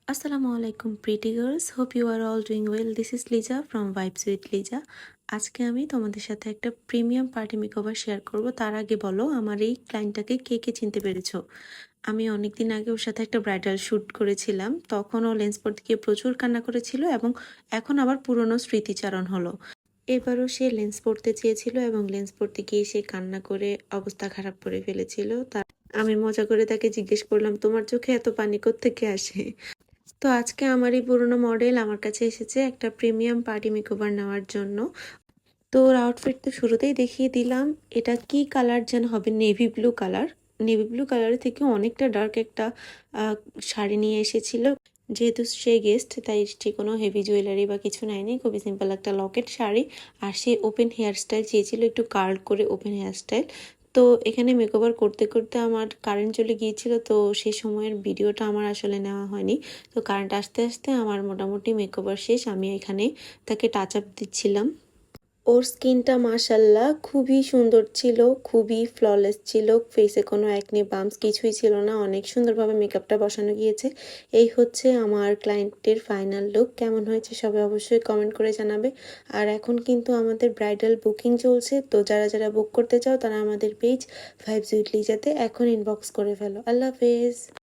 আসসালামু আলাইকুম pretty girls, hope you are all doing well. This is Liza from Vibes with Liza. আজকে আমি তোমাদের সাথে একটা প্রিমিয়াম পার্টি মেকওভার শেয়ার করব। তার আগে বলো, আমার এই ক্লায়েন্টটাকে কে কে চিনতে পেরেছো? আমি অনেকদিন আগে ওর সাথে একটা ব্রাইডাল শ্যুট করেছিলাম, তখন ও লেন্স পড়তে গিয়ে প্রচুর কান্না করেছিল এবং এখন আবার পুরনো স্মৃতিচারণ হলো। এবারও সে লেন্স পড়তে চেয়েছিল এবং লেন্স পড়তে গিয়ে সে কান্না করে অবস্থা খারাপ করে ফেলেছিল। আমি মজা করে তাকে জিজ্ঞেস করলাম, তোমার চোখে এত পানি কোত্থেকে আসে? তো আজকে আমার এই পুরোনো মডেল আমার কাছে এসেছে একটা প্রিমিয়াম পার্টি মেকওভার নেওয়ার জন্য। তো ওর আউটফিট তো শুরুতেই দেখিয়ে দিলাম। এটা কি কালার যেন হবে, navy blue colour. Navy blue কালারের থেকে অনেকটা ডার্ক একটা শাড়ি নিয়ে এসেছিল। যেহেতু সে গেস্ট, তাই সে কোনো হেভি জুয়েলারি বা কিছু নেয়নি, খুবই সিম্পল একটা লকেট শাড়ি। আর সে ওপেন হেয়ার স্টাইল চেয়েছিল, একটু কার্ল করে ওপেন হেয়ার স্টাইল। তো এখানে মেকওভার করতে করতে আমার কারেন্ট চলে গিয়েছিল, তো সেই সময়ের ভিডিওটা আমার আসলে নেওয়া হয়নি। তো কারেন্ট আসতে আসতে আমার মোটামুটি মেকওভার শেষ। আমি এখানে তাকে টাচ আপ দিচ্ছিলাম। ওর স্কিনটা মাশাল্লাহ খুবই সুন্দর ছিল, খুবই ফ্ললেস ছিল। ফেসে কোনো অ্যাকনে বাম্পস কিছুই ছিল না, অনেক সুন্দরভাবে মেকআপটা বসানো গিয়েছে। এই হচ্ছে আমার ক্লায়েন্টের ফাইনাল লুক। কেমন হয়েছে সবাই অবশ্যই কমেন্ট করে জানাবে। আর এখন কিন্তু আমাদের ব্রাইডাল বুকিং চলছে, তো যারা যারা বুক করতে চাও তারা আমাদের পেজ ভাইবস উইথ লিজাতে এখন ইনবক্স করে ফেলো। আল্লাহ হাফেজ।